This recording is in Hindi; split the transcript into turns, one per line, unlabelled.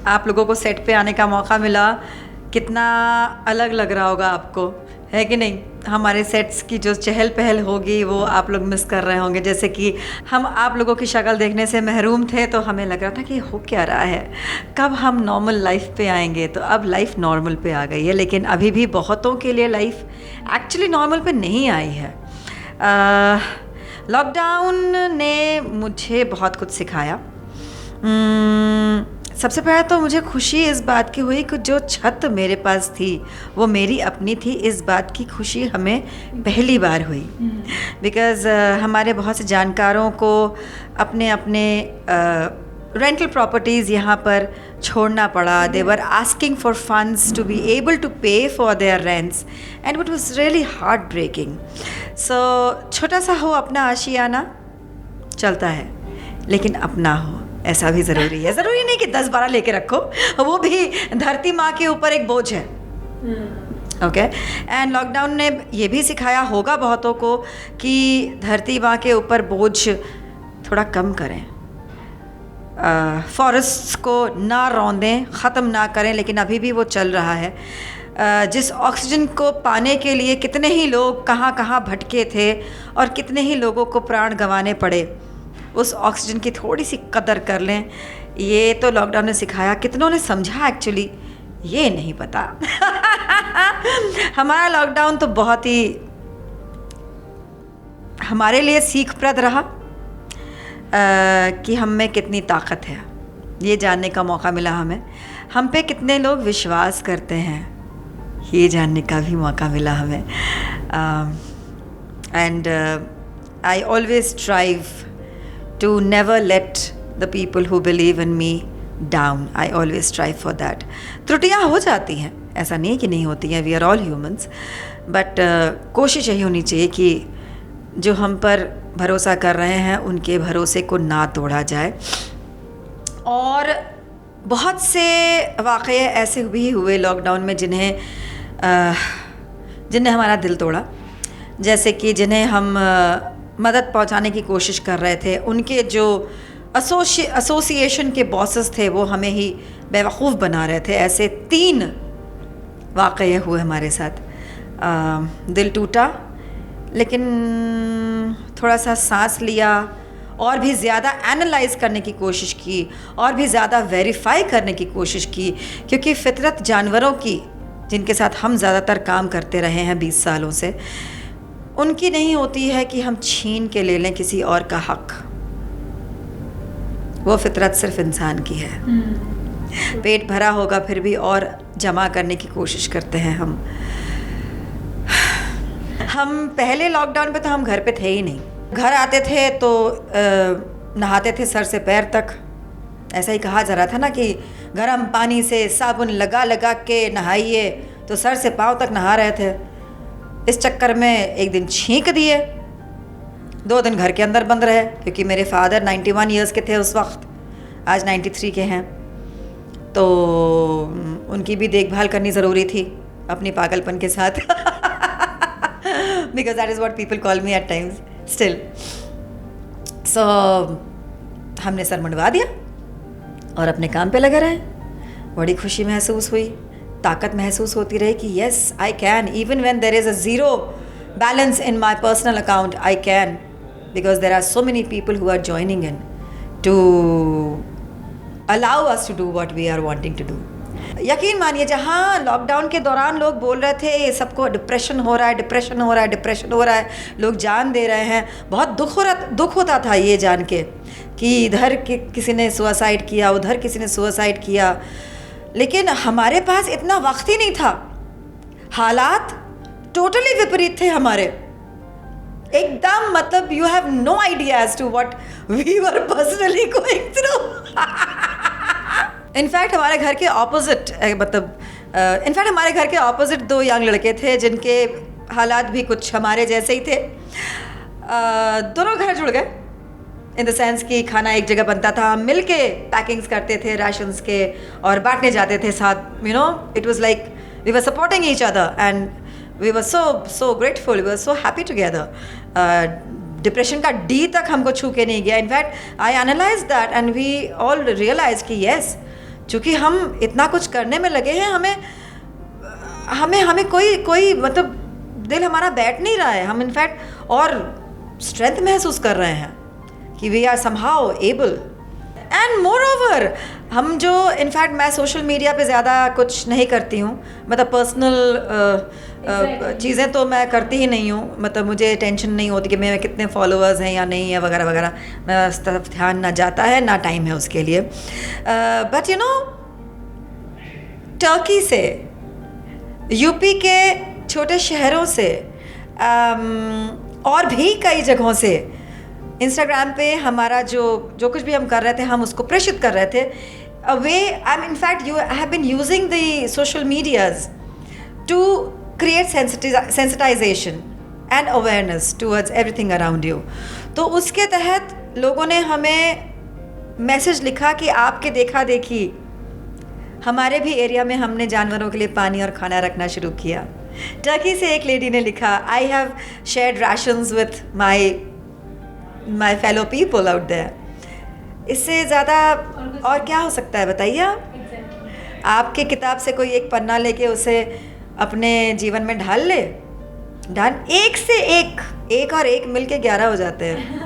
आप लोगों को सेट पे आने का मौका मिला, कितना अलग लग रहा होगा आपको, है कि नहीं? हमारे सेट्स की जो चहल पहल होगी वो आप लोग मिस कर रहे होंगे। जैसे कि हम आप लोगों की शक्ल देखने से महरूम थे, तो हमें लग रहा था कि हो क्या रहा है, कब हम नॉर्मल लाइफ पे आएंगे। तो अब लाइफ नॉर्मल पे आ गई है, लेकिन अभी भी बहुतों के लिए लाइफ एक्चुअली नॉर्मल पे नहीं आई है। लॉकडाउन ने मुझे बहुत कुछ सिखाया। सबसे पहले तो मुझे खुशी इस बात की हुई कि जो छत मेरे पास थी वो मेरी अपनी थी, इस बात की खुशी हमें पहली बार हुई। बिकॉज़ हमारे बहुत से जानकारों को अपने अपने रेंटल प्रॉपर्टीज़ यहाँ पर छोड़ना पड़ा। They were asking for funds to be able to pay for their rents and it was really heartbreaking. So छोटा सा हो अपना आशियाना चलता है, लेकिन अपना हो ऐसा भी ज़रूरी है। ज़रूरी नहीं कि 10-12 लेके रखो, वो भी धरती माँ के ऊपर एक बोझ है। ओके, एंड लॉकडाउन ने ये भी सिखाया होगा बहुतों को कि धरती माँ के ऊपर बोझ थोड़ा कम करें, फॉरेस्ट्स को ना रौंदें, ख़त्म ना करें, लेकिन अभी भी वो चल रहा है। जिस ऑक्सीजन को पाने के लिए कितने ही लोग कहाँ कहाँ भटके थे और कितने ही लोगों को प्राण गंवाने पड़े, उस ऑक्सीजन की थोड़ी सी कदर कर लें। ये तो लॉकडाउन ने सिखाया। कितनों ने समझा एक्चुअली ये नहीं पता। हमारा लॉकडाउन तो बहुत ही हमारे लिए सीखप्रद रहा कि हम में कितनी ताकत है, ये जानने का मौका मिला हमें। हम पे कितने लोग विश्वास करते हैं, ये जानने का भी मौका मिला हमें। And I always strive to never let the people who believe in me down. I always strive for that. त्रुटियाँ हो जाती हैं, ऐसा नहीं कि नहीं होती हैं, we are all humans, but कोशिश यही होनी चाहिए कि जो हम पर भरोसा कर रहे हैं उनके भरोसे को ना तोड़ा जाए। और बहुत से वाक़ये ऐसे भी हुए लॉकडाउन में जिन्हें हमारा दिल तोड़ा, जैसे कि जिन्हें हम मदद पहुंचाने की कोशिश कर रहे थे, उनके जो एसोसिएशन के बॉसेस थे वो हमें ही बेवकूफ़ बना रहे थे। ऐसे 3 वाक़ये हुए हमारे साथ। दिल टूटा, लेकिन थोड़ा सा सांस लिया और भी ज़्यादा एनालाइज़ करने की कोशिश की और भी ज़्यादा वेरीफाई करने की कोशिश की, क्योंकि फितरत जानवरों की, जिनके साथ हम ज़्यादातर काम करते रहे हैं 20 सालों से, उनकी नहीं होती है कि हम छीन के ले लें किसी और का हक। वो फितरत सिर्फ इंसान की है। पेट भरा होगा फिर भी और जमा करने की कोशिश करते हैं हम। पहले लॉकडाउन पे तो हम घर पे थे ही नहीं। घर आते थे तो नहाते थे सर से पैर तक। ऐसा ही कहा जा रहा था ना कि गर्म पानी से साबुन लगा लगा के नहाइए, तो सर से पाँव तक नहा रहे थे। इस चक्कर में एक दिन छींक दिए, 2 दिन घर के अंदर बंद रहे, क्योंकि मेरे फादर 91 ईयर्स के थे उस वक्त, आज 93 के हैं, तो उनकी भी देखभाल करनी ज़रूरी थी अपनी पागलपन के साथ। Because that is what people call me at times still. So हमने सर मुंडवा दिया और अपने काम पे लगे रहे। बड़ी खुशी महसूस हुई, ताकत महसूस होती रही कि yes I can, even when there is a zero balance in my personal account, I can, because there are so many people who are joining in to allow us to do what we are wanting to do. यकीन मानिए, जहाँ लॉकडाउन के दौरान लोग बोल रहे थे सबको डिप्रेशन हो रहा है, डिप्रेशन हो रहा है, डिप्रेशन हो रहा है, लोग जान दे रहे हैं, बहुत दुख होता था ये जान के कि इधर किसी ने सुसाइड किया, उधर किसी ने सुसाइड किया। लेकिन हमारे पास इतना वक्त ही नहीं था, हालात टोटली विपरीत थे हमारे एकदम। मतलब you have no idea as to what we were personally going through. In fact हमारे घर के ऑपोजिट, हमारे घर के ऑपोजिट 2 यंग लड़के थे जिनके हालात भी कुछ हमारे जैसे ही थे। दोनों घर जुड़ गए इन द सेंस कि खाना एक जगह बनता था, हम मिल के पैकिंग्स करते थे राशंस के और बांटने जाते थे साथ। You know, it was like we were supporting each other and we were so grateful, we were so happy together. Depression का डी तक हमको छू के नहीं गया। In fact I analyse that and we all realise कि येस, क्योंकि हम इतना कुछ करने में लगे हैं, हमें कोई मतलब दिल हमारा बैठ नहीं रहा है। हम इनफैक्ट और स्ट्रेंथ महसूस कर रहे हैं कि we are somehow able. And moreover हम जो इनफैक्ट मैं सोशल मीडिया पे ज़्यादा कुछ नहीं करती हूँ, मतलब पर्सनल चीज़ें तो मैं करती ही नहीं हूँ, मतलब मुझे टेंशन नहीं होती कि मेरे कितने फॉलोअर्स हैं या नहीं है वगैरह वगैरह, मैं उस तरफ ध्यान ना जाता है ना टाइम है उसके लिए। बट यू नो, टर्की से, यूपी के छोटे शहरों से, और भी कई जगहों से इंस्टाग्राम पे हमारा जो कुछ भी हम कर रहे थे हम उसको प्रेषित कर रहे थे। वे I am in fact I have been using the social medias to create sensitization and awareness towards everything around you। तो उसके तहत लोगों ने हमें मैसेज लिखा कि आपके देखा देखी हमारे भी एरिया में हमने जानवरों के लिए पानी और खाना रखना शुरू किया। टर्की से एक लेडी ने लिखा, I have shared rations with my fellow people out there. इससे ज़्यादा और क्या हो सकता है बताइए आप। आपके किताब से कोई एक पन्ना लेके उसे अपने जीवन में ढाल एक से एक और एक मिलके 11 हो जाते हैं।